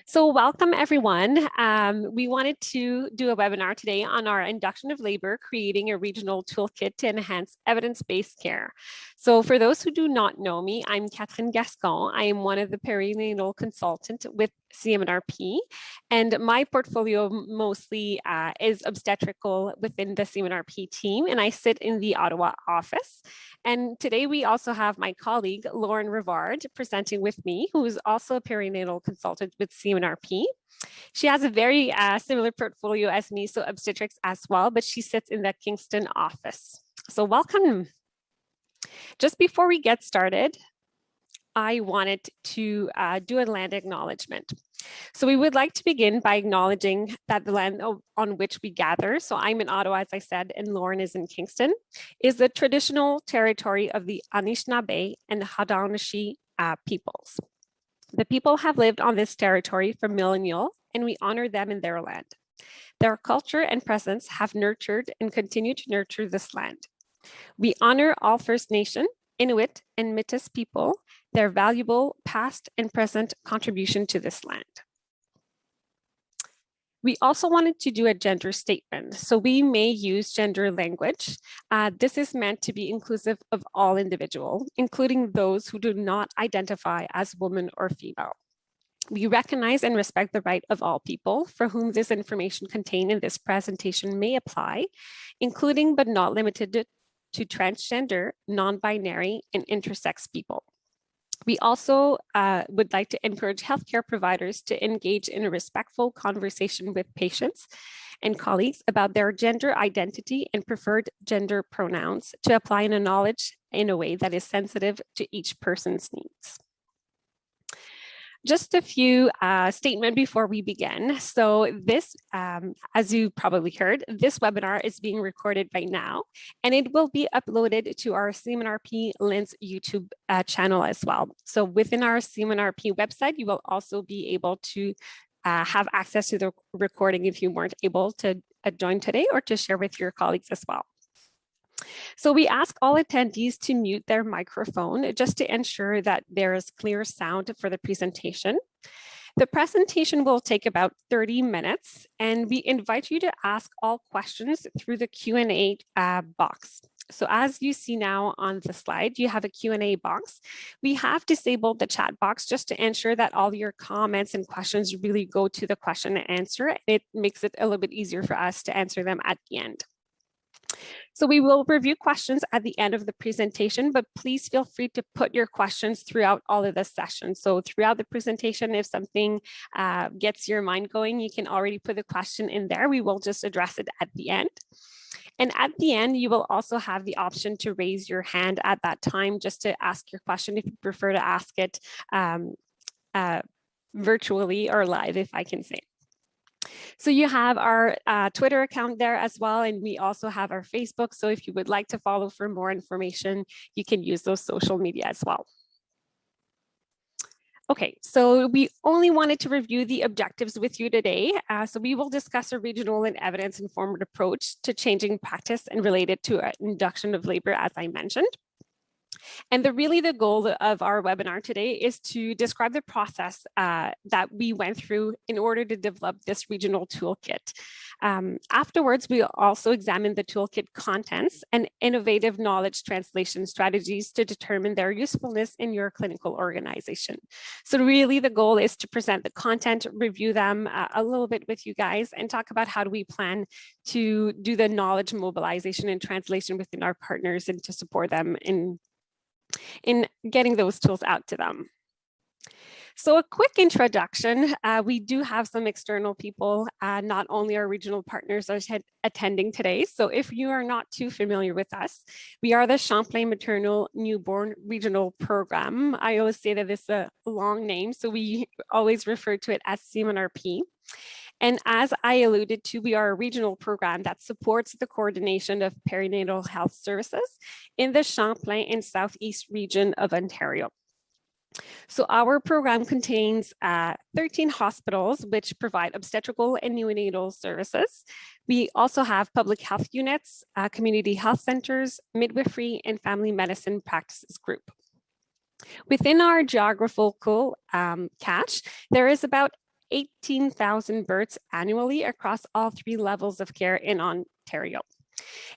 So welcome everyone. We wanted to do a webinar today on our Induction of Labour, creating a regional toolkit to enhance evidence-based care. So for those who do not know me, I'm Catherine Gascon. I am one of the perinatal consultants with CMNRP, and my portfolio mostly is obstetrical within the CMNRP team, and I sit in the Ottawa office. And today we also have my colleague, Lauren Rivard, presenting with me, who is also a perinatal consultant with CMNRP. She has a very similar portfolio as me, so obstetrics as well, but she sits in the Kingston office. So welcome. Just before we get started, I wanted to do a land acknowledgement. So we would like to begin by acknowledging that the land on which we gather, so I'm in Ottawa, as I said, and Lauren is in Kingston, is the traditional territory of the Anishinaabe and Haudenosaunee peoples. The people have lived on this territory for millennial, and we honor them in their land. Their culture and presence have nurtured and continue to nurture this land. We honor all First Nation, Inuit, and Métis people, their valuable past and present contribution to this land. We also wanted to do a gender statement, so we may use gender language. This is meant to be inclusive of all individuals, including those who do not identify as woman or female. We recognize and respect the right of all people for whom this information contained in this presentation may apply, including but not limited to transgender, non-binary, and intersex people. We also would like to encourage healthcare providers to engage in a respectful conversation with patients and colleagues about their gender identity and preferred gender pronouns to apply in a knowledge in a way that is sensitive to each person's needs. Just a few statements before we begin. So this, as you probably heard, this webinar is being recorded right now, and it will be uploaded to our CMNRP Lens YouTube channel as well. So within our CMNRP website, you will also be able to have access to the recording if you weren't able to join today, or to share with your colleagues as well. So we ask all attendees to mute their microphone just to ensure that there is clear sound for the presentation. The presentation will take about 30 minutes, and we invite you to ask all questions through the Q&A box. So as you see now on the slide, you have a Q&A box. We have disabled the chat box just to ensure that all your comments and questions really go to the question and answer. It makes it a little bit easier for us to answer them at the end. So we will review questions at the end of the presentation, but please feel free to put your questions throughout all of the sessions. So throughout the presentation, if something gets your mind going, you can already put the question in there. We will just address it at the end. And at the end, you will also have the option to raise your hand at that time just to ask your question if you prefer to ask it virtually or live, if I can say. So you have our Twitter account there as well, and we also have our Facebook. So if you would like to follow for more information, you can use those social media as well. Okay, so we only wanted to review the objectives with you today. So we will discuss a regional and evidence-informed approach to changing practice and related to induction of labor, as I mentioned. And really the goal of our webinar today is to describe the process that we went through in order to develop this regional toolkit. Afterwards, we also examine the toolkit contents and innovative knowledge translation strategies to determine their usefulness in your clinical organization. So really the goal is to present the content, review them a little bit with you guys, and talk about how do we plan to do the knowledge mobilization and translation within our partners and to support them in getting those tools out to them. So a quick introduction, we do have some external people, not only our regional partners are attending today. So if you are not too familiar with us, we are the Champlain Maternal Newborn Regional Program. I always say that it's a long name, so we always refer to it as CMNRP. And as I alluded to, we are a regional program that supports the coordination of perinatal health services in the Champlain and Southeast region of Ontario. So our program contains 13 hospitals which provide obstetrical and neonatal services. We also have public health units, community health centers, midwifery, and family medicine practices group. Within our geographical catch, there is about 18,000 births annually across all 3 levels of care in Ontario.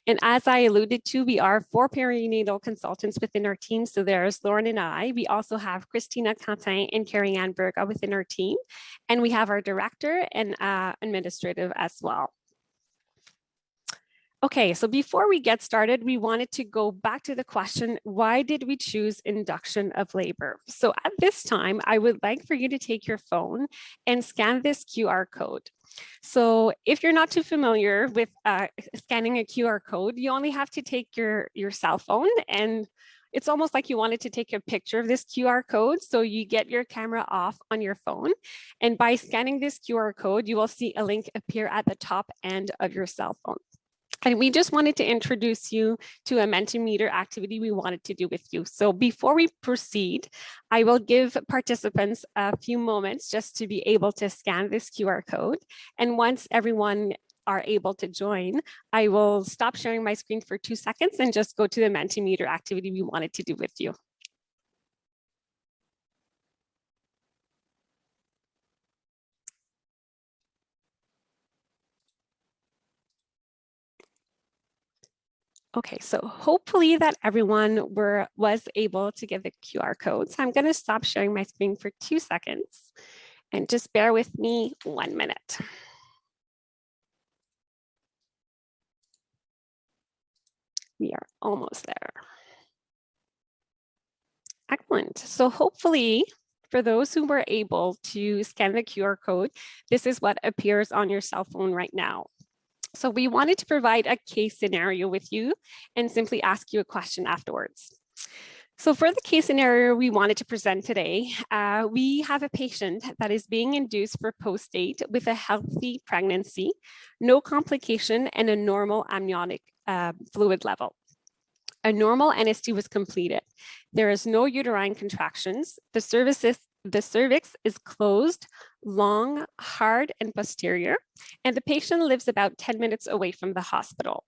And as I alluded to, we are 4 perinatal consultants within our team. So there's Lauren and I. We also have Christina Quentin and Carrie Ann Berga within our team. And we have our director and administrative as well. Okay, so before we get started, we wanted to go back to the question, why did we choose induction of labor? So at this time, I would like for you to take your phone and scan this QR code. So if you're not too familiar with scanning a QR code, you only have to take your cell phone, and it's almost like you wanted to take a picture of this QR code. So you get your camera off on your phone, and by scanning this QR code, you will see a link appear at the top end of your cell phone. And we just wanted to introduce you to a Mentimeter activity we wanted to do with you. So before we proceed, I will give participants a few moments just to be able to scan this QR code. And once everyone are able to join, I will stop sharing my screen for 2 seconds and just go to the Mentimeter activity we wanted to do with you. Okay, so hopefully that everyone was able to get the QR code. So I'm going to stop sharing my screen for 2 seconds and just bear with me 1 minute. We are almost there. Excellent. So hopefully, for those who were able to scan the QR code, this is what appears on your cell phone right now. So we wanted to provide a case scenario with you and simply ask you a question afterwards. So for the case scenario we wanted to present today, we have a patient that is being induced for post-date with a healthy pregnancy, no complication, and a normal amniotic fluid level. A normal NST was completed. There is no uterine contractions. The cervix is closed, long, hard, and posterior, and the patient lives about 10 minutes away from the hospital.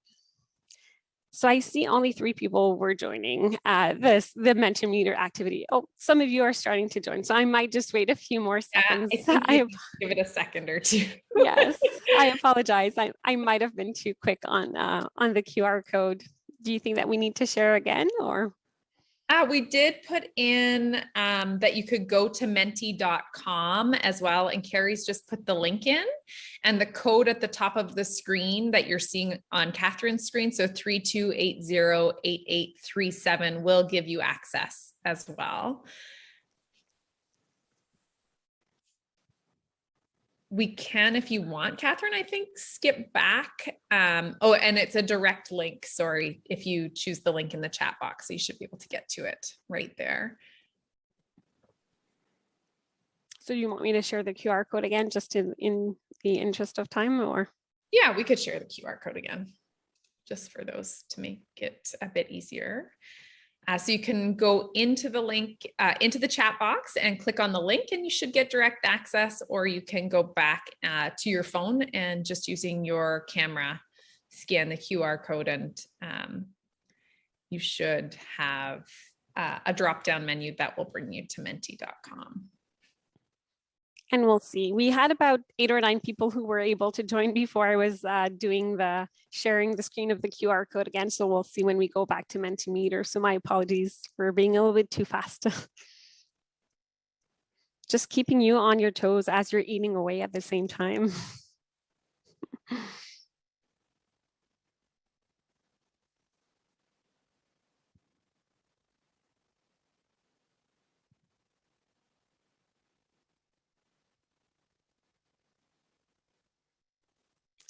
So I see only 3 people were joining the Mentimeter activity. Oh, some of you are starting to join, so I might just wait a few more seconds. Yeah, I think give it a second or two. Yes, I apologize. I might have been too quick on the QR code. Do you think that we need to share again, or? We did put in that you could go to menti.com as well, and Carrie's just put the link in, and the code at the top of the screen that you're seeing on Catherine's screen, so 32808837 will give you access as well. We can, if you want, Catherine, I think, skip back. Oh, and it's a direct link. Sorry, if you choose the link in the chat box, you should be able to get to it right there. So you want me to share the QR code again, just in the interest of time, or? Yeah, we could share the QR code again, just for those to make it a bit easier. So you can go into the link, into the chat box and click on the link, and you should get direct access, or you can go back to your phone and just using your camera, scan the QR code, and you should have a drop-down menu that will bring you to menti.com. And we'll see. We had about 8 or 9 people who were able to join before I was doing the sharing the screen of the QR code again. So we'll see when we go back to Mentimeter. So my apologies for being a little bit too fast. Just keeping you on your toes as you're eating away at the same time.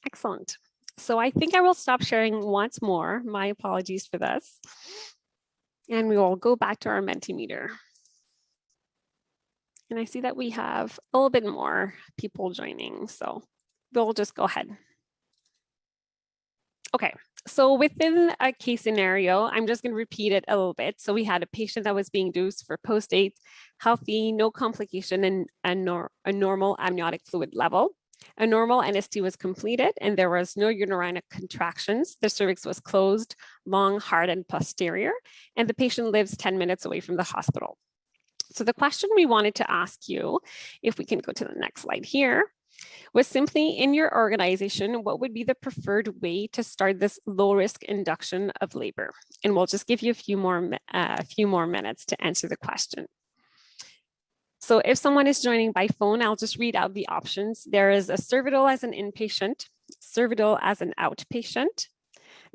Excellent. So I think I will stop sharing once more. My apologies for this. And we will go back to our Mentimeter. And I see that we have a little bit more people joining, so we'll just go ahead. Okay, so within a case scenario, I'm just going to repeat it a little bit. So we had a patient that was being induced for post-date, healthy, no complication, and a normal amniotic fluid level. A normal NST was completed, and there was no uterine contractions. The cervix was closed, long, hard, and posterior, and the patient lives 10 minutes away from the hospital. So the question we wanted to ask you, if we can go to the next slide here, was simply, in your organization, what would be the preferred way to start this low-risk induction of labor? And we'll just give you a few more minutes to answer the question. So if someone is joining by phone, I'll just read out the options. There is a Cervidil as an inpatient, Cervidil as an outpatient,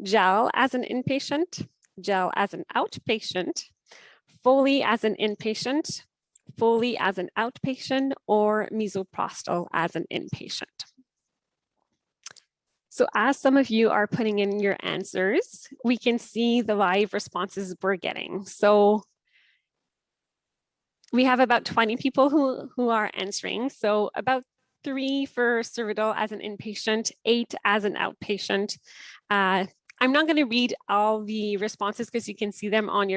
gel as an inpatient, gel as an outpatient, Foley as an inpatient, Foley as an outpatient, or misoprostol as an inpatient. So as some of you are putting in your answers, we can see the live responses we're getting. So we have about 20 people who are answering. So about 3 for Cervidil as an inpatient, 8 as an outpatient. I'm not going to read all the responses because you can see them on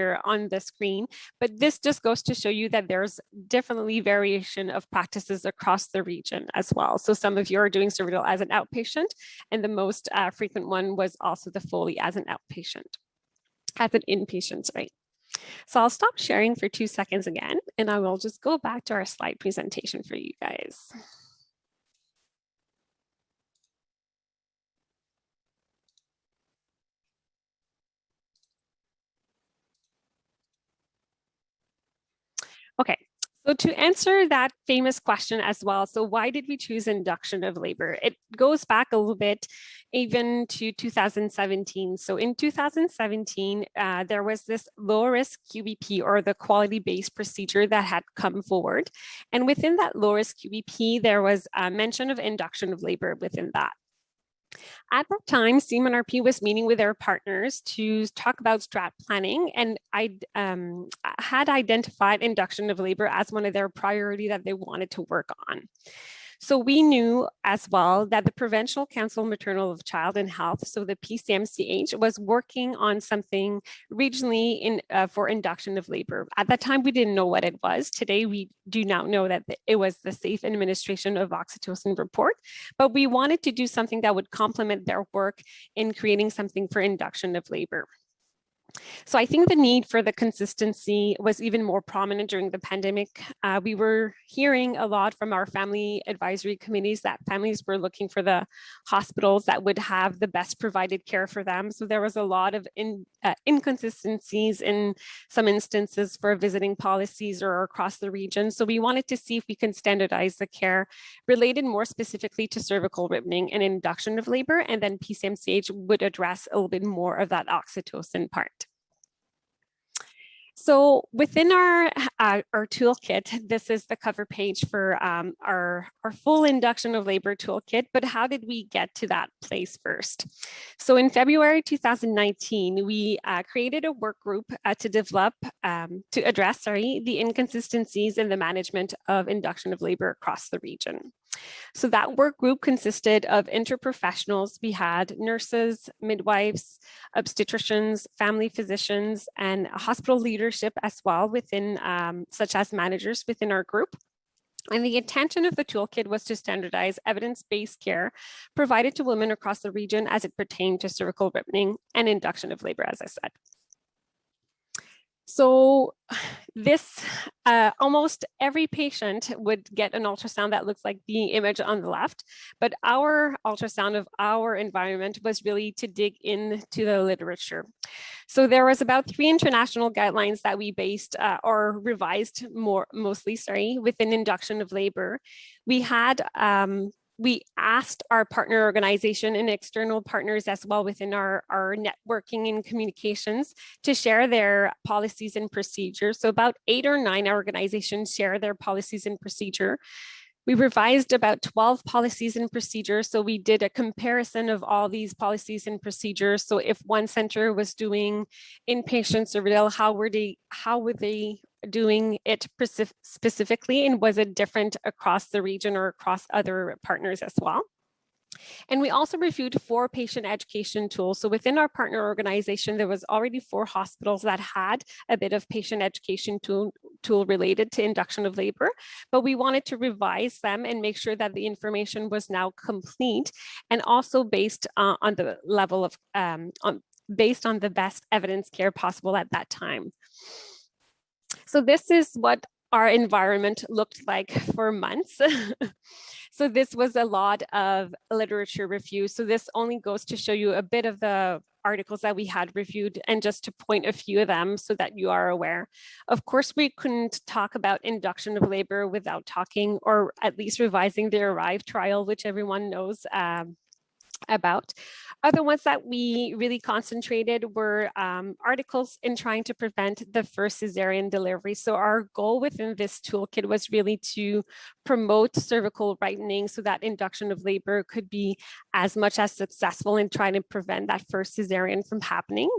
the screen, but this just goes to show you that there's definitely variation of practices across the region as well. So some of you are doing Cervidil as an outpatient, and the most frequent one was also the Foley as an outpatient, as an inpatient, sorry. So I'll stop sharing for 2 seconds again, and I will just go back to our slide presentation for you guys. Okay, so to answer that famous question as well, so why did we choose induction of labor? It goes back a little bit even to 2017. So in 2017, there was this low-risk QBP, or the quality-based procedure, that had come forward. And within that low-risk QBP, there was a mention of induction of labor within that. At that time, CMNRP was meeting with their partners to talk about strat planning, and I had identified induction of labor as one of their priority that they wanted to work on. So we knew as well that the Provincial Council Maternal of Child and Health, so the PCMCH, was working on something regionally for induction of labor. At that time, we didn't know what it was. Today, we do now know that it was the Safe Administration of Oxytocin report, but we wanted to do something that would complement their work in creating something for induction of labor. So I think the need for the consistency was even more prominent during the pandemic. We were hearing a lot from our family advisory committees that families were looking for the hospitals that would have the best provided care for them. So there was a lot of inconsistencies in some instances for visiting policies or across the region. So we wanted to see if we can standardize the care related more specifically to cervical ribbing and induction of labor, and then PCMCH would address a little bit more of that oxytocin part. So within our toolkit, this is the cover page for our full induction of labor toolkit, but how did we get to that place first? So in February 2019, we created a work group to address the inconsistencies in the management of induction of labor across the region. So that work group consisted of interprofessionals. We had nurses, midwives, obstetricians, family physicians, and hospital leadership as well within, such as managers within our group. And the intention of the toolkit was to standardize evidence-based care provided to women across the region as it pertained to cervical ribbing and induction of labor, as I said. So this, almost every patient would get an ultrasound that looks like the image on the left, but our ultrasound of our environment was really to dig into the literature. So there was about 3 international guidelines that we based or revised mostly within induction of labor. We asked our partner organization and external partners as well within our networking and communications to share their policies and procedures. So about 8 or 9 organizations share their policies and procedure. We revised about 12 policies and procedures. So we did a comparison of all these policies and procedures. So if one center was doing inpatient Cervidil, how were they doing it specifically, and was it different across the region or across other partners as well? And we also reviewed 4 patient education tools. So within our partner organization, there was already 4 hospitals that had a bit of patient education tool related to induction of labor, but we wanted to revise them and make sure that the information was now complete and also based on the level of, based on the best evidence care possible at that time. So this is what our environment looked like for months. So this was a lot of literature review. So this only goes to show you a bit of the articles that we had reviewed and just to point a few of them so that you are aware. Of course, we couldn't talk about induction of labor without talking or at least revising the ARRIVE trial, which everyone knows about. Other ones that we really concentrated were articles in trying to prevent the first cesarean delivery. So our goal within this toolkit was really to promote cervical ripening so that induction of labor could be as much as successful in trying to prevent that first cesarean from happening.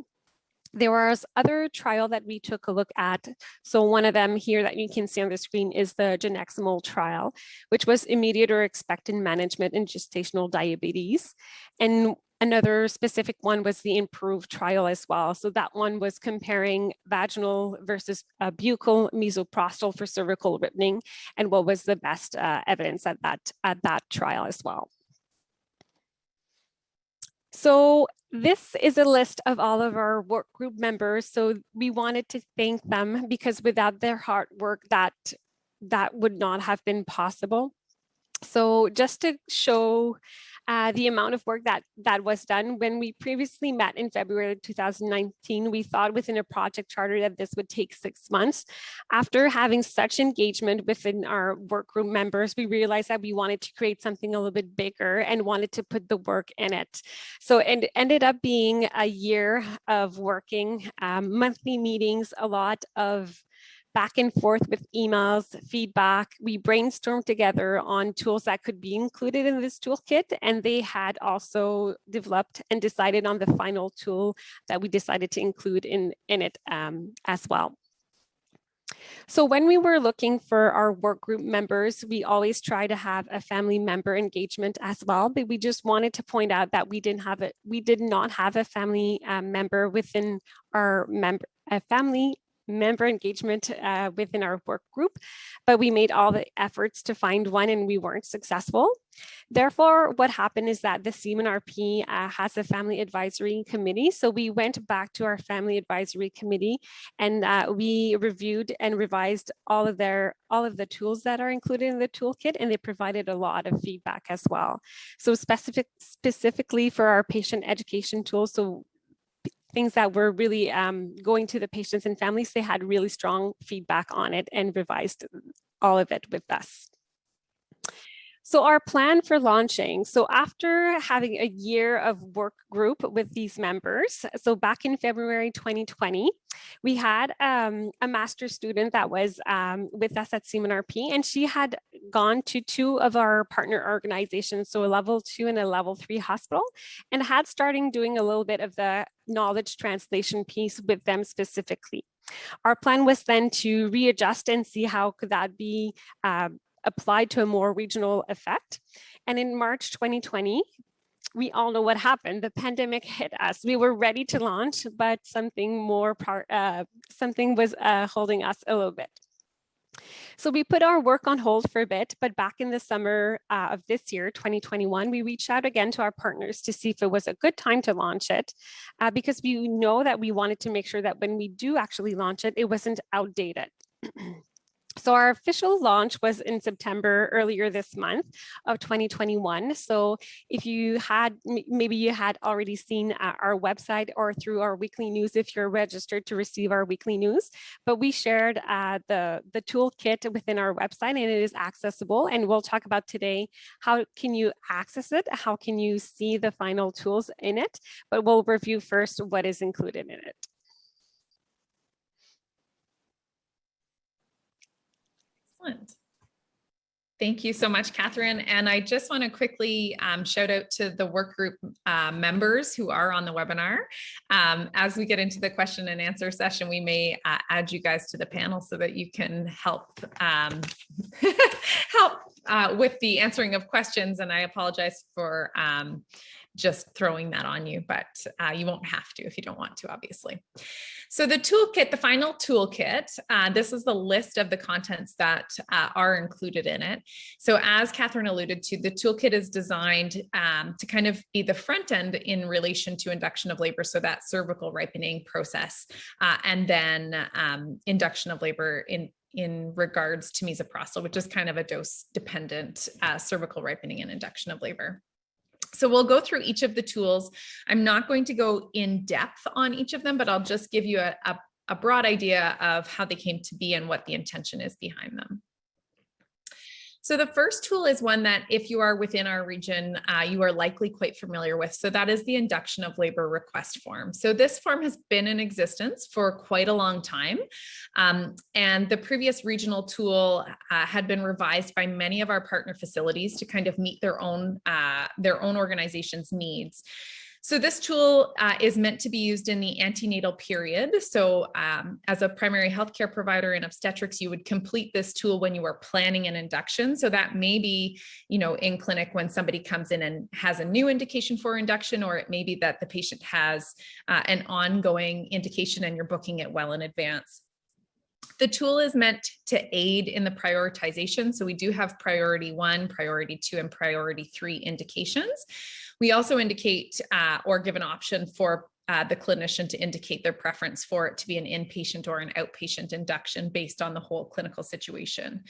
There was other trial that we took a look at. So one of them here that you can see on the screen is the Geneximol trial, which was immediate or expectant management in gestational diabetes. And another specific one was the IMPROVE trial as well. So that one was comparing vaginal versus buccal mesoprostal for cervical ripening and what was the best evidence at that trial as well. So this is a list of all of our work group members. So we wanted to thank them because without their hard work, that would not have been possible. So just to show the amount of work that was done, when we previously met in February 2019, we thought within a project charter that this would take 6 months. After having such engagement within our work group members, we realized that we wanted to create something a little bit bigger and wanted to put the work in it. So it ended up being a year of working, monthly meetings, a lot of back and forth with emails, feedback. We brainstormed together on tools that could be included in this toolkit, and they had also developed and decided on the final tool that we decided to include in it as well. So when we were looking for our work group members, we always try to have a family member engagement as well, but we just wanted to point out that we did not have a family member within our family member engagement within our work group, but we made all the efforts to find one and we weren't successful. Therefore, what happened is that the CMNRP has a family advisory committee. So we went back to our family advisory committee and we reviewed and revised all of the tools that are included in the toolkit, and they provided a lot of feedback as well. So specifically for our patient education tools, so things that were really going to the patients and families, they had really strong feedback on it and revised all of it with us. So our plan for launching, so after having a year of work group with these members, so back in February 2020, we had a master's student that was with us at CMNRP, and she had gone to 2 of our partner organizations, so a level 2 and a level 3 hospital, and had started doing a little bit of the knowledge translation piece with them specifically. Our plan was then to readjust and see how could that be applied to a more regional effect. And in March 2020, we all know what happened. The pandemic hit us. We were ready to launch, but something was holding us a little bit. So we put our work on hold for a bit, but back in the summer of this year, 2021, we reached out again to our partners to see if it was a good time to launch it, because we know that we wanted to make sure that when we do actually launch it, it wasn't outdated. So our official launch was in September earlier this month of 2021. So if you had, maybe you had already seen our website or through our weekly news if you're registered to receive our weekly news, but we shared the toolkit within our website and it is accessible. And we'll talk about today, how can you access it? How can you see the final tools in it? But we'll review first what is included in it. Excellent. Thank you so much, Catherine. And I just want to quickly shout out to the work group members who are on the webinar. As we get into the question and answer session, we may add you guys to the panel so that you can help with the answering of questions. And I apologize for just throwing that on you, but you won't have to if you don't want to, obviously. So the toolkit, the final toolkit, this is the list of the contents that are included in it. So as Catherine alluded to, the toolkit is designed to kind of be the front end in relation to induction of labor, so that cervical ripening process, and then induction of labor in regards to misoprostol, which is kind of a dose-dependent cervical ripening and induction of labor. So we'll go through each of the tools. I'm not going to go in depth on each of them, but I'll just give you a broad idea of how they came to be and what the intention is behind them. So the first tool is one that if you are within our region, you are likely quite familiar with. So that is the Induction of Labor request form. So this form has been in existence for quite a long time. And the previous regional tool had been revised by many of our partner facilities to kind of meet their own organization's needs. So this tool is meant to be used in the antenatal period. So as a primary healthcare provider in obstetrics, you would complete this tool when you are planning an induction. So that may be, in clinic when somebody comes in and has a new indication for induction, or it may be that the patient has an ongoing indication and you're booking it well in advance. The tool is meant to aid in the prioritization. So we do have priority 1, priority 2, and priority 3 indications. We also indicate or give an option for the clinician to indicate their preference for it to be an inpatient or an outpatient induction based on the whole clinical situation.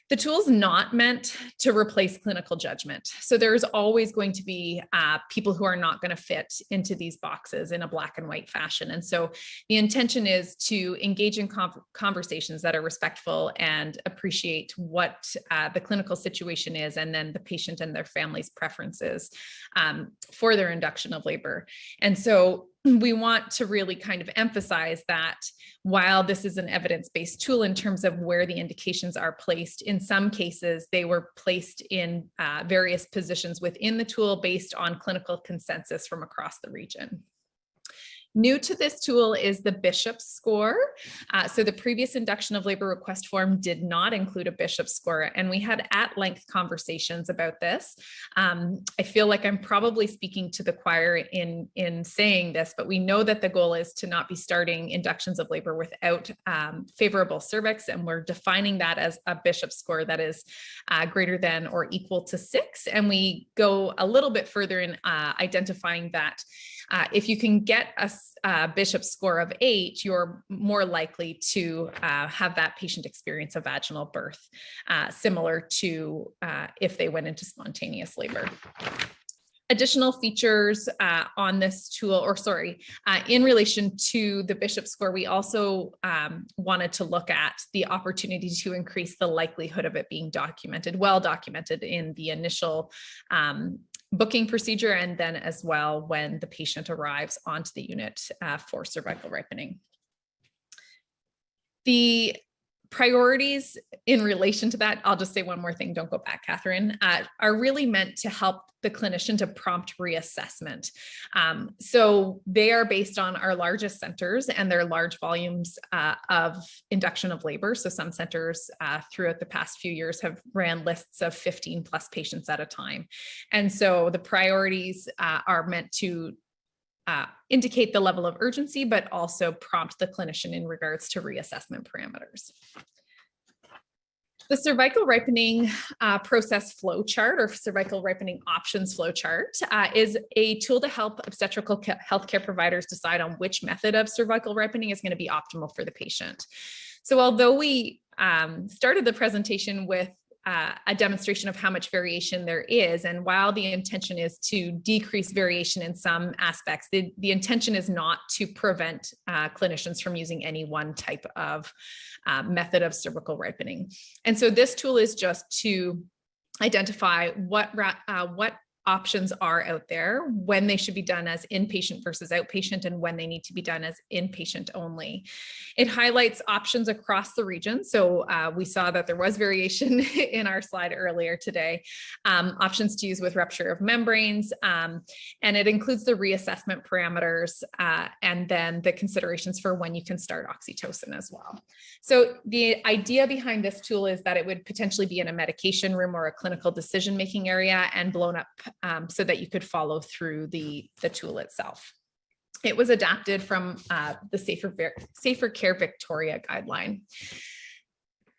The tool is not meant to replace clinical judgment. So there's always going to be people who are not going to fit into these boxes in a black and white fashion. And so the intention is to engage in conversations that are respectful and appreciate what the clinical situation is, and then the patient and their family's preferences for their induction of labor. And so we want to really kind of emphasize that while this is an evidence-based tool in terms of where the indications are placed, in some cases, they were placed in various positions within the tool based on clinical consensus from across the region. New to this tool is the Bishop score. So the previous induction of labor request form did not include a Bishop score, and we had at-length conversations about this. I feel like I'm probably speaking to the choir in saying this, but we know that the goal is to not be starting inductions of labor without favorable cervix, and we're defining that as a Bishop score that is greater than or equal to 6. And we go a little bit further in identifying that if you can get a Bishop score of 8, you're more likely to have that patient experience a vaginal birth, similar to if they went into spontaneous labor. Additional features on this tool, in relation to the Bishop score, we also wanted to look at the opportunity to increase the likelihood of it being well documented in the initial booking procedure, and then as well when the patient arrives onto the unit for cervical ripening. The priorities in relation to that, I'll just say one more thing, don't go back, Catherine, are really meant to help the clinician to prompt reassessment. So they are based on our largest centers and their large volumes of induction of labor. So some centers throughout the past few years have ran lists of 15 plus patients at a time. And so the priorities are meant to indicate the level of urgency, but also prompt the clinician in regards to reassessment parameters. The cervical ripening process flow chart, or cervical ripening options flow chart, is a tool to help obstetrical healthcare providers decide on which method of cervical ripening is going to be optimal for the patient. So although we started the presentation with a demonstration of how much variation there is, and while the intention is to decrease variation in some aspects, the intention is not to prevent clinicians from using any one type of method of cervical ripening. And so this tool is just to identify what options are out there, when they should be done as inpatient versus outpatient, and when they need to be done as inpatient only. It highlights options across the region. So we saw that there was variation in our slide earlier today. Options to use with rupture of membranes, and it includes the reassessment parameters and then the considerations for when you can start oxytocin as well. So the idea behind this tool is that it would potentially be in a medication room or a clinical decision-making area and blown up so that you could follow through the tool itself. It was adapted from the Safer Care Victoria guideline.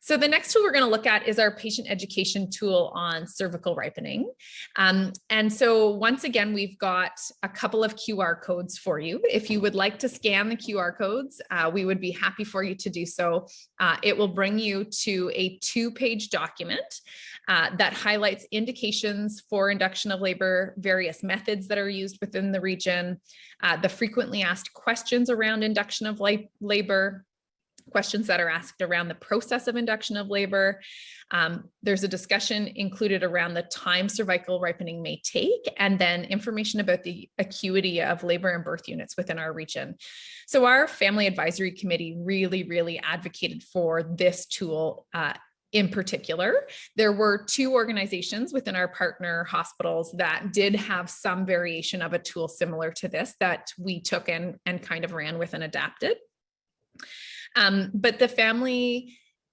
So the next tool we're going to look at is our patient education tool on cervical ripening. And so once again, we've got a couple of QR codes for you. If you would like to scan the QR codes, we would be happy for you to do so. It will bring you to a 2-page document that highlights indications for induction of labor, various methods that are used within the region, the frequently asked questions around induction of labor, questions that are asked around the process of induction of labor. There's a discussion included around the time cervical ripening may take, and then information about the acuity of labor and birth units within our region. So our family advisory committee really advocated for this tool in particular. There were 2 organizations within our partner hospitals that did have some variation of a tool similar to this that we took and kind of ran with and adapted. But the families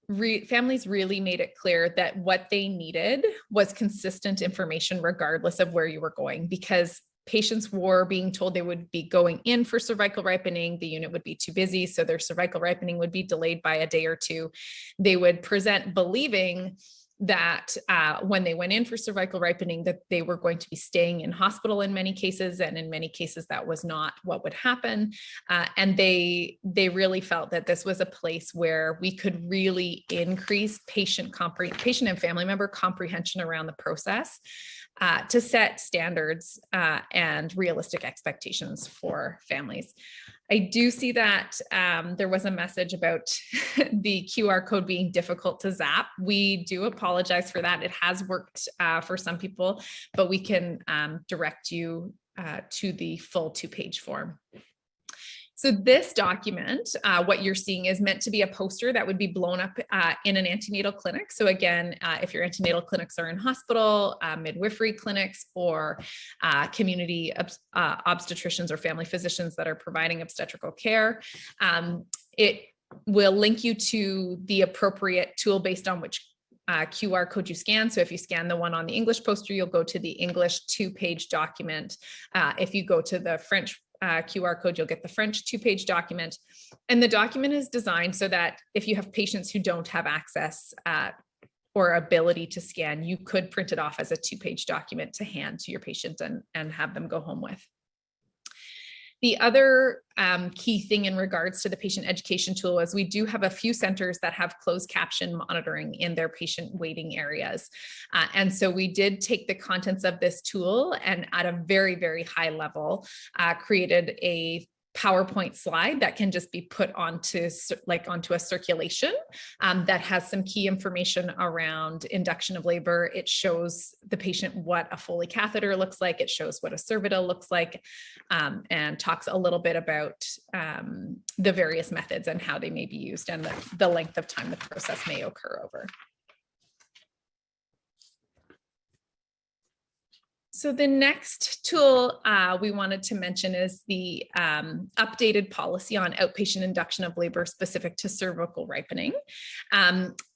really made it clear that what they needed was consistent information regardless of where you were going, because patients were being told they would be going in for cervical ripening, the unit would be too busy, so their cervical ripening would be delayed by a day or 2. They would present believing that when they went in for cervical ripening, that they were going to be staying in hospital in many cases, and in many cases that was not what would happen. And they really felt that this was a place where we could really increase patient and family member comprehension around the process to set standards and realistic expectations for families. I do see that there was a message about the QR code being difficult to zap. We do apologize for that. It has worked for some people, but we can direct you to the full 2-page form. So this document, what you're seeing is meant to be a poster that would be blown up in an antenatal clinic. So again, if your antenatal clinics are in hospital, midwifery clinics, or community obstetricians or family physicians that are providing obstetrical care, it will link you to the appropriate tool based on which QR code you scan. So if you scan the one on the English poster, you'll go to the English 2-page document. If you go to the French QR code, you'll get the French 2-page document. And the document is designed so that if you have patients who don't have access or ability to scan, you could print it off as a 2-page document to hand to your patient and have them go home with. The other key thing in regards to the patient education tool is we do have a few centers that have closed caption monitoring in their patient waiting areas. And so we did take the contents of this tool and at a very high level, created a PowerPoint slide that can just be put onto a circulation that has some key information around induction of labor. It shows the patient what a Foley catheter looks like. It shows what a cervidil looks like, and talks a little bit about the various methods and how they may be used and the length of time the process may occur over. So the next tool we wanted to mention is the updated policy on outpatient induction of labor specific to cervical ripening.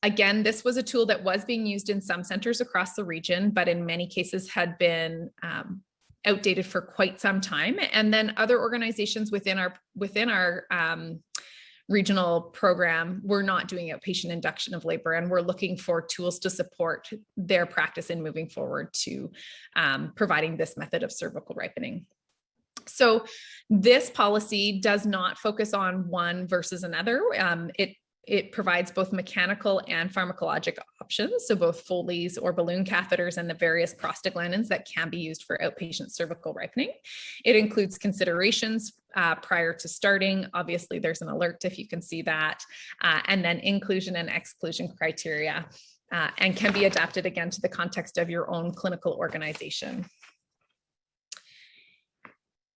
Again, this was a tool that was being used in some centers across the region, but in many cases had been outdated for quite some time. And then other organizations within our regional program, we're not doing outpatient induction of labor, and we're looking for tools to support their practice in moving forward to providing this method of cervical ripening. So this policy does not focus on one versus another. It provides both mechanical and pharmacologic options, so both Foley's or balloon catheters and the various prostaglandins that can be used for outpatient cervical ripening. It includes considerations prior to starting. Obviously, there's an alert if you can see that, and then inclusion and exclusion criteria, and can be adapted again to the context of your own clinical organization.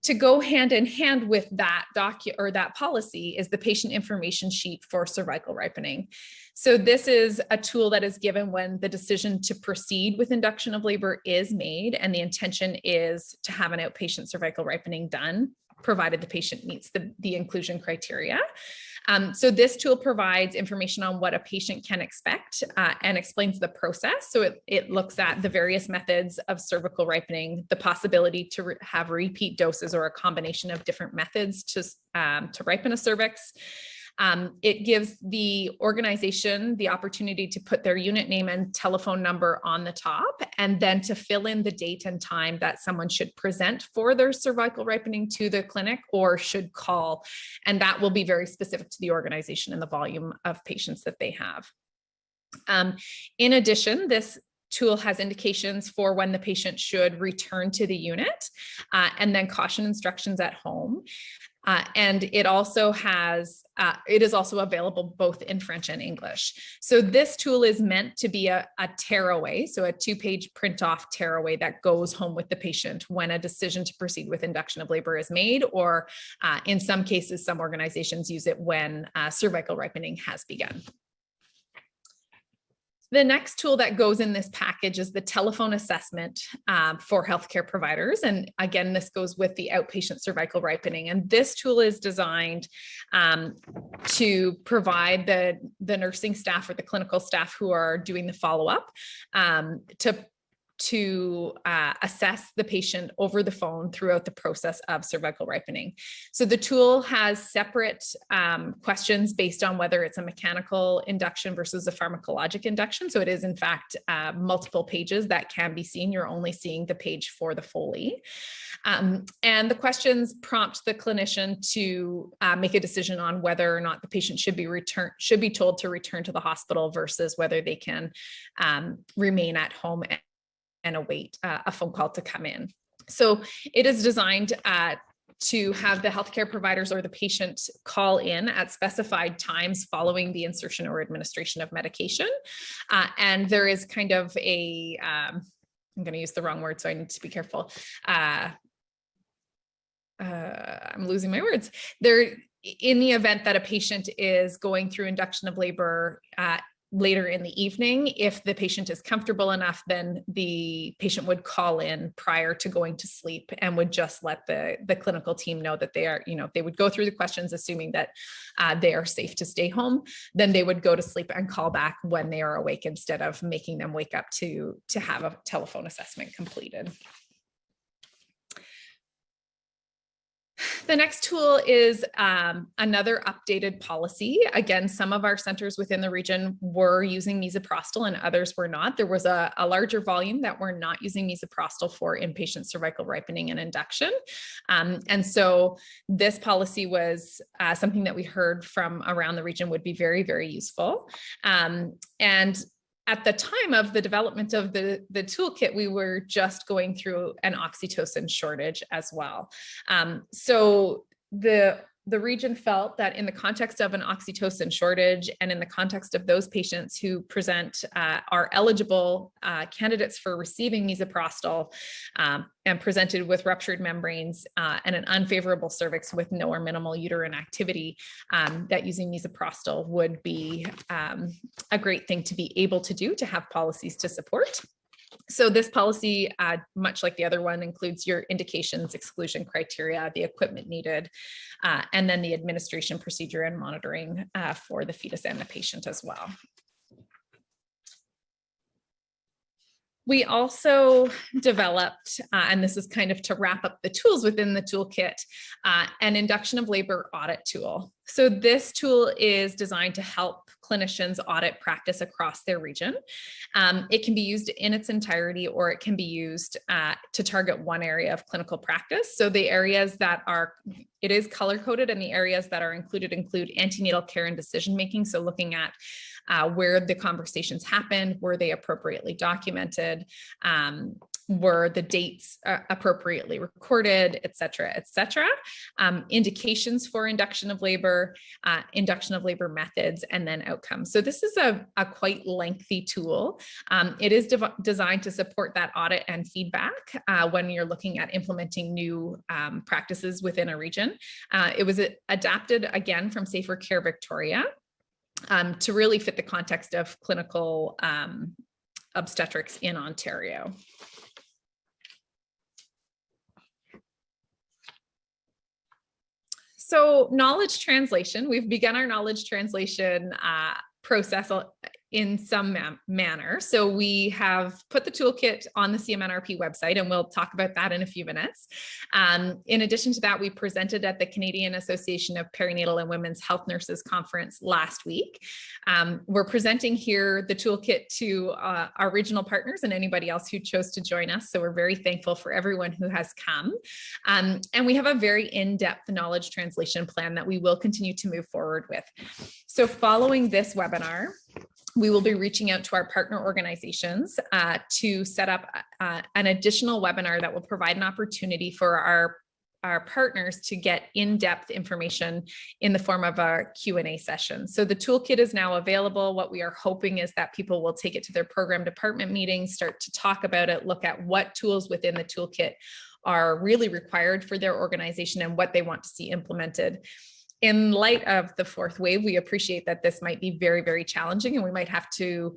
To go hand in hand with that that policy is the patient information sheet for cervical ripening. So this is a tool that is given when the decision to proceed with induction of labor is made and the intention is to have an outpatient cervical ripening done, provided the patient meets the inclusion criteria. So this tool provides information on what a patient can expect and explains the process. So it looks at the various methods of cervical ripening, the possibility to have repeat doses or a combination of different methods to ripen a cervix, It gives the organization the opportunity to put their unit name and telephone number on the top, and then to fill in the date and time that someone should present for their cervical ripening to the clinic or should call. And that will be very specific to the organization and the volume of patients that they have. In addition, this tool has indications for when the patient should return to the unit, and then caution instructions at home. And it also has, it is also available both in French and English. So this tool is meant to be a tearaway, so a 2-page print off tearaway that goes home with the patient when a decision to proceed with induction of labor is made, or in some cases, some organizations use it when cervical ripening has begun. The next tool that goes in this package is the telephone assessment for healthcare providers. And again, this goes with the outpatient cervical ripening. And this tool is designed to provide the nursing staff or the clinical staff who are doing the follow-up to assess the patient over the phone throughout the process of cervical ripening. So the tool has separate questions based on whether it's a mechanical induction versus a pharmacologic induction. So it is in fact multiple pages that can be seen. You're only seeing the page for the Foley. And the questions prompt the clinician to make a decision on whether or not the patient should be told to return to the hospital versus whether they can remain at home and await a phone call to come in. So it is designed to have the healthcare providers or the patient call in at specified times following the insertion or administration of medication. And there is kind of a, I'm going to use the wrong word, so I need to be careful. I'm losing my words. There, in the event that a patient is going through induction of labor later in the evening, if the patient is comfortable enough, then the patient would call in prior to going to sleep and would just let the clinical team know that they are, they would go through the questions, assuming that they are safe to stay home. Then they would go to sleep and call back when they are awake instead of making them wake up to have a telephone assessment completed. The next tool is another updated policy. Again, some of our centers within the region were using misoprostol and others were not. There was a larger volume that were not using misoprostol for inpatient cervical ripening and induction. And so this policy was something that we heard from around the region would be very, very useful. And at the time of the development of the toolkit, we were just going through an oxytocin shortage as well. So the region felt that in the context of an oxytocin shortage and in the context of those patients who present are eligible candidates for receiving misoprostol and presented with ruptured membranes and an unfavorable cervix with no or minimal uterine activity, that using misoprostol would be a great thing to be able to do, to have policies to support. So this policy, much like the other one, includes your indications, exclusion criteria, the equipment needed, and then the administration procedure and monitoring for the fetus and the patient as well. We also developed, and this is kind of to wrap up the tools within the toolkit, an induction of labor audit tool. So this tool is designed to help clinicians audit practice across their region. It can be used in its entirety, or it can be used to target one area of clinical practice. So the areas that are, it is color coded, and the areas that are included include antenatal care and decision-making. So looking at where the conversations happened, were they appropriately documented, were the dates appropriately recorded, et cetera, et cetera. Indications for induction of labor methods, and then outcomes. So this is a quite lengthy tool. It is designed to support that audit and feedback when you're looking at implementing new practices within a region. It was adapted again from Safer Care Victoria to really fit the context of clinical obstetrics in Ontario. So knowledge translation, we've begun our knowledge translation process in some manner. So we have put the toolkit on the CMNRP website, and we'll talk about that in a few minutes. In addition to that, we presented at the Canadian Association of Perinatal and Women's Health Nurses Conference last week. We're presenting here the toolkit to our regional partners and anybody else who chose to join us. So we're very thankful for everyone who has come. And we have a very in-depth knowledge translation plan that we will continue to move forward with. So following this webinar, we will be reaching out to our partner organizations to set up an additional webinar that will provide an opportunity for our partners to get in-depth information in the form of a Q&A session. So the toolkit is now available. What we are hoping is that people will take it to their program department meetings, start to talk about it, look at what tools within the toolkit are really required for their organization and what they want to see implemented. In light of the fourth wave, we appreciate that this might be very, very challenging, and we might have to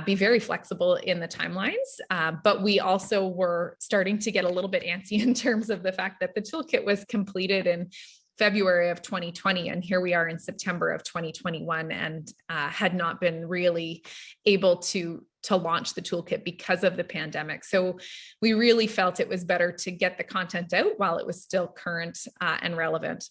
be very flexible in the timelines. But we also were starting to get a little bit antsy in terms of the fact that the toolkit was completed in February of 2020, and here we are in September of 2021, and had not been really able to launch the toolkit because of the pandemic. So we really felt it was better to get the content out while it was still current and relevant.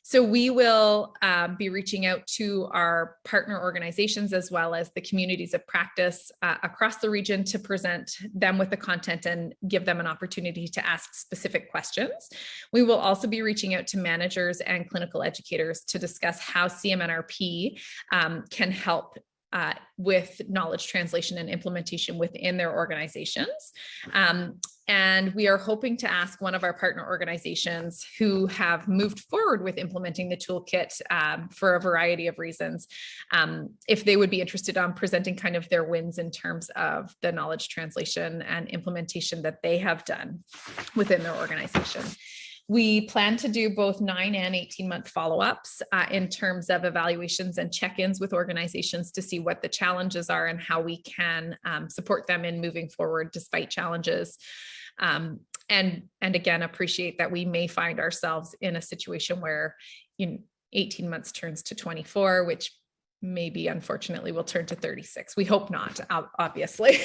So we will be reaching out to our partner organizations as well as the communities of practice across the region to present them with the content and give them an opportunity to ask specific questions. We will also be reaching out to managers and clinical educators to discuss how CMNRP can help with knowledge translation and implementation within their organizations. And we are hoping to ask one of our partner organizations who have moved forward with implementing the toolkit for a variety of reasons, if they would be interested on presenting kind of their wins in terms of the knowledge translation and implementation that they have done within their organization. We plan to do both 9 and 18-month follow-ups in terms of evaluations and check-ins with organizations to see what the challenges are and how we can support them in moving forward despite challenges. And again, appreciate that we may find ourselves in a situation where 18 months turns to 24, which maybe unfortunately will turn to 36. We hope not, obviously.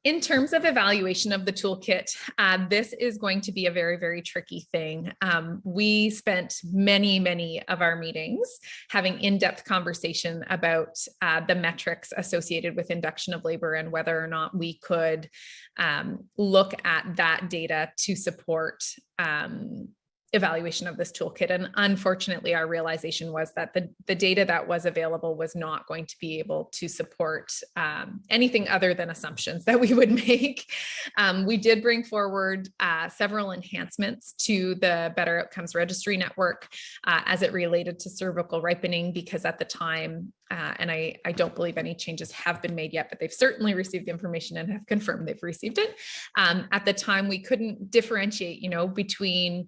In terms of evaluation of the toolkit, this is going to be a very, very tricky thing. We spent many of our meetings having in-depth conversation about the metrics associated with induction of labor and whether or not we could look at that data to support evaluation of this toolkit. And unfortunately, our realization was that the data that was available was not going to be able to support anything other than assumptions that we would make. We did bring forward several enhancements to the Better Outcomes Registry Network as it related to cervical ripening, because at the time, and I don't believe any changes have been made yet, but they've certainly received the information and have confirmed they've received it. At the time, we couldn't differentiate, between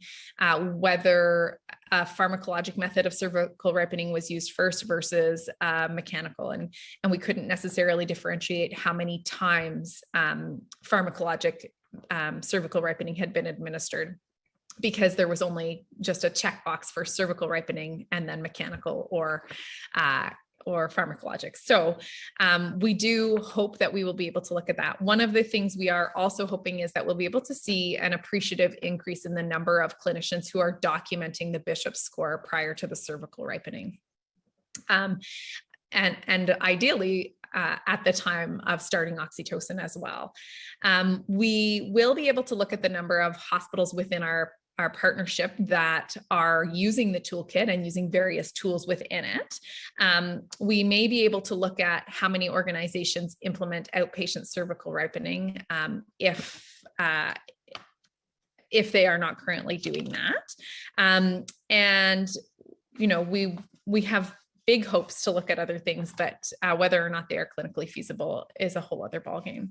whether a pharmacologic method of cervical ripening was used first versus mechanical, and we couldn't necessarily differentiate how many times pharmacologic cervical ripening had been administered, because there was only just a checkbox for cervical ripening and then mechanical or pharmacologic. So we do hope that we will be able to look at that. One of the things we are also hoping is that we'll be able to see an appreciative increase in the number of clinicians who are documenting the Bishop's score prior to the cervical ripening. And ideally, at the time of starting oxytocin as well. We will be able to look at the number of hospitals within our partnership that are using the toolkit and using various tools within it. We may be able to look at how many organizations implement outpatient cervical ripening if they are not currently doing that. And we have big hopes to look at other things, but whether or not they are clinically feasible is a whole other ballgame.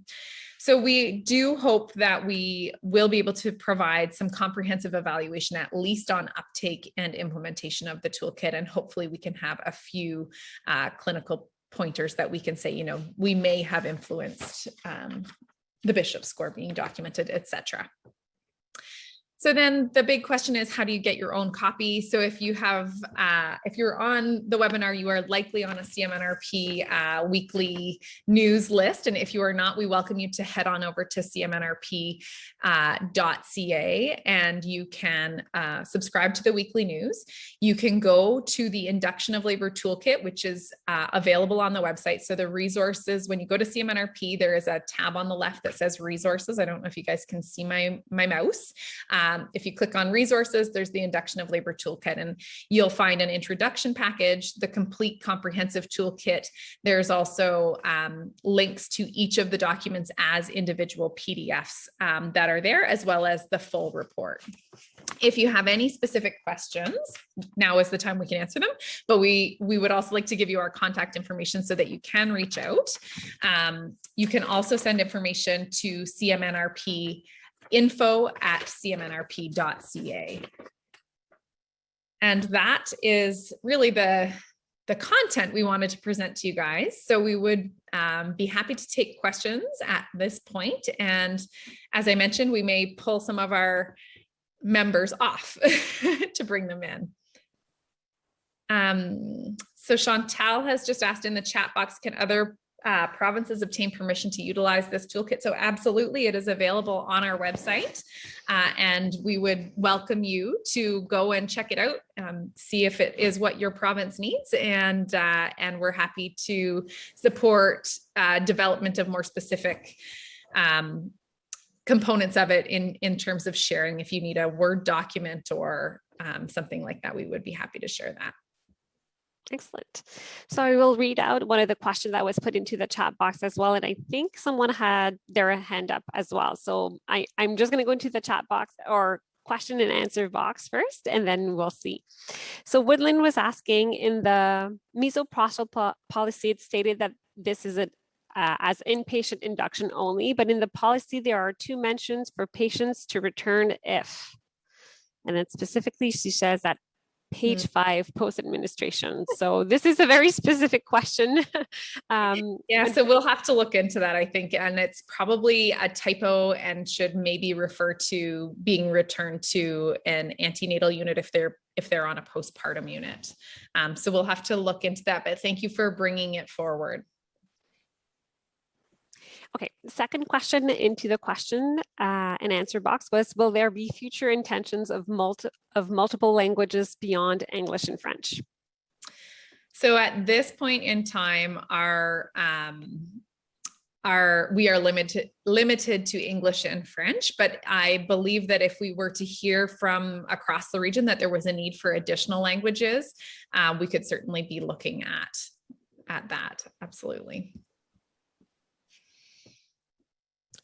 So we do hope that we will be able to provide some comprehensive evaluation, at least on uptake and implementation of the toolkit. And hopefully we can have a few clinical pointers that we can say, we may have influenced the Bishop's score being documented, et cetera. So then the big question is, how do you get your own copy? So if you have, if you're on the webinar, you are likely on a CMNRP weekly news list. And if you are not, we welcome you to head on over to CMNRP.ca and you can subscribe to the weekly news. You can go to the Induction of Labour Toolkit, which is available on the website. So the resources, when you go to CMNRP, there is a tab on the left that says resources. I don't know if you guys can see my mouse. If you click on resources, there's the Induction of Labour Toolkit, and you'll find an introduction package, the complete comprehensive toolkit. There's also links to each of the documents as individual PDFs that are there, as well as the full report. If you have any specific questions, now is the time we can answer them, but we would also like to give you our contact information so that you can reach out. You can also send information to CMNRP info@cmnrp.ca. And that is really the content we wanted to present to you guys. So we would be happy to take questions at this point. And as I mentioned, we may pull some of our members off to bring them in. So Chantal has just asked in the chat box, can other provinces obtain permission to utilize this toolkit? So absolutely, it is available on our website, and we would welcome you to go and check it out, see if it is what your province needs, and we're happy to support development of more specific components of it in terms of sharing. If you need a Word document or something like that, we would be happy to share that. Excellent. So I will read out one of the questions that was put into the chat box as well. And I think someone had their hand up as well. So I'm just going to go into the chat box or question and answer box first, and then we'll see. So Woodland was asking, in the misoprostol policy, it stated that this is as inpatient induction only, but in the policy, there are 2 mentions for patients to return if. And then specifically, she says that page 5, post-administration. So this is a very specific question. Yeah, so we'll have to look into that, I think. And it's probably a typo and should maybe refer to being returned to an antenatal unit if they're on a postpartum unit. So we'll have to look into that, but thank you for bringing it forward. Okay, the second question into the question and answer box was, will there be future intentions of multiple languages beyond English and French? So at this point in time, we are limited to English and French, but I believe that if we were to hear from across the region that there was a need for additional languages, we could certainly be looking at that, absolutely.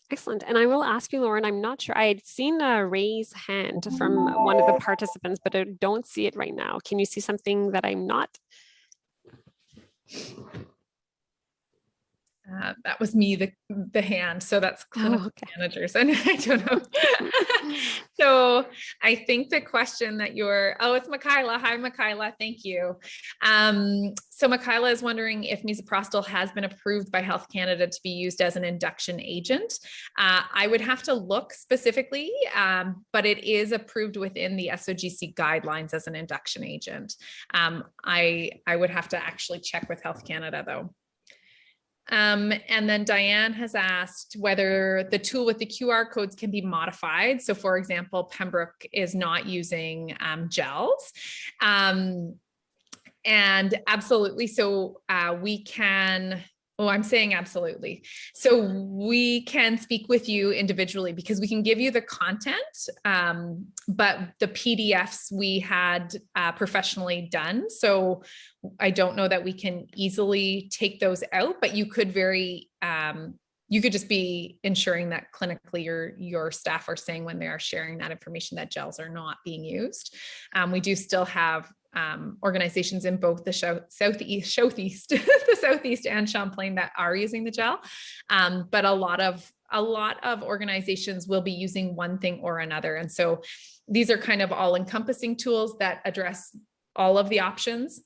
Excellent. And I will ask you, Lauren, I'm not sure. I had seen a raise hand from one of the participants, but I don't see it right now. Can you see something that I'm not? That was me, the hand. So that's clinical managers. And I don't know. So I think the question that it's Michaela. Hi, Michaela. Thank you. So Michaela is wondering if misoprostol has been approved by Health Canada to be used as an induction agent. I would have to look specifically, but it is approved within the SOGC guidelines as an induction agent. I would have to actually check with Health Canada though. And then Diane has asked whether the tool with the QR codes can be modified. So for example, Pembroke is not using gels. And absolutely, so we can, I'm saying absolutely. So we can speak with you individually because we can give you the content, but the PDFs we had professionally done. So I don't know that we can easily take those out, but you could you could just be ensuring that clinically your staff are saying when they are sharing that information that gels are not being used. We do still have organizations in both the southeast, the southeast and Champlain that are using the gel, but a lot of organizations will be using one thing or another. And so these are kind of all-encompassing tools that address all of the options,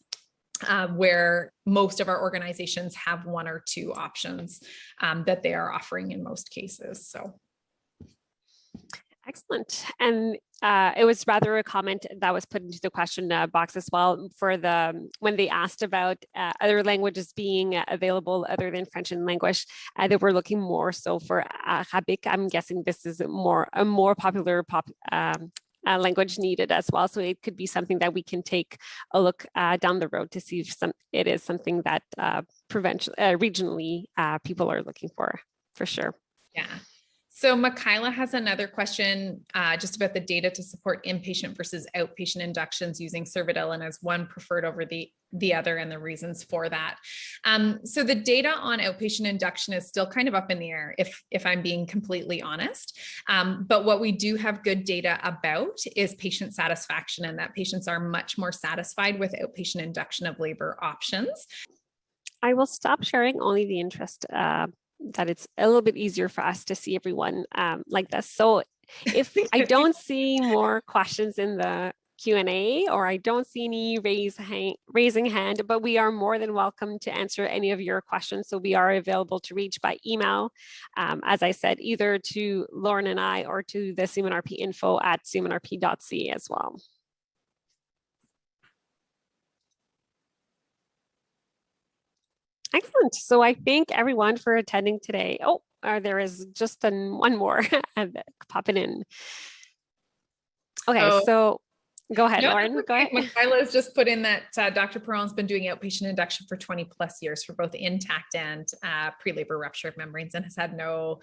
where most of our organizations have one or two options that they are offering in most cases. So. Excellent. And it was rather a comment that was put into the question box as well for when they asked about other languages being available other than French and English, they were looking more so for Arabic. I'm guessing this is a more popular language needed as well. So it could be something that we can take a look down the road to see if it is something that regionally people are looking for sure. Yeah. So Michaela has another question just about the data to support inpatient versus outpatient inductions using Cervidil and as one preferred over the other and the reasons for that. So the data on outpatient induction is still kind of up in the air, if I'm being completely honest. But what we do have good data about is patient satisfaction, and that patients are much more satisfied with outpatient induction of labor options. I will stop sharing only the interest that it's a little bit easier for us to see everyone like this. So if I don't see more questions in the Q&A, or I don't see any raising hand, but we are more than welcome to answer any of your questions. So we are available to reach by email, as I said, either to Lauren and I or to the CMNRP info at cmnrp.ca as well. Excellent. So I thank everyone for attending today. Oh, there is just one more popping in. Okay, so go ahead, Lauren. Go ahead. Michaela's just put in that Dr. Perron's been doing outpatient induction for 20 plus years for both intact and pre-labor rupture of membranes and has had no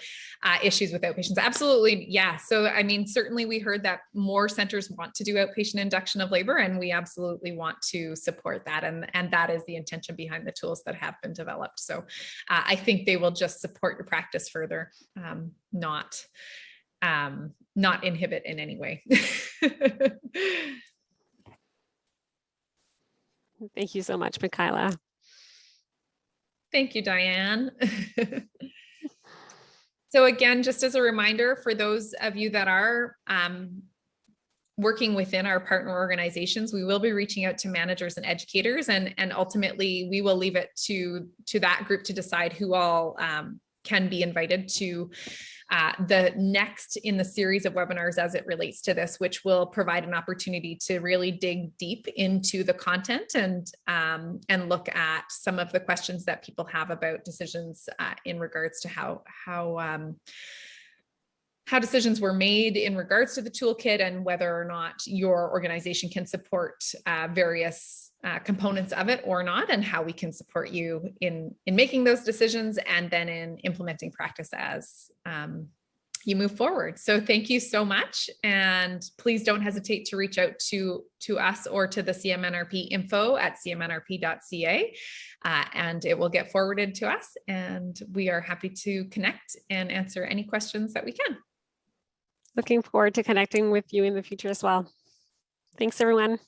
issues with outpatients. Absolutely. Yeah. So, I mean, certainly we heard that more centers want to do outpatient induction of labor, and we absolutely want to support that. And that is the intention behind the tools that have been developed. So I think they will just support your practice further, not inhibit in any way. Thank you so much, Michaela. Thank you, Diane. So again, just as a reminder for those of you that are working within our partner organizations, we will be reaching out to managers and educators, and ultimately we will leave it to that group to decide who all can be invited to the next in the series of webinars as it relates to this, which will provide an opportunity to really dig deep into the content and look at some of the questions that people have about decisions in regards to how decisions were made in regards to the toolkit and whether or not your organization can support various components of it or not, and how we can support you in making those decisions and then in implementing practice as you move forward. So thank you so much. And please don't hesitate to reach out to us or to the CMNRP info at cmnrp.ca and it will get forwarded to us. And we are happy to connect and answer any questions that we can. Looking forward to connecting with you in the future as well. Thanks, everyone.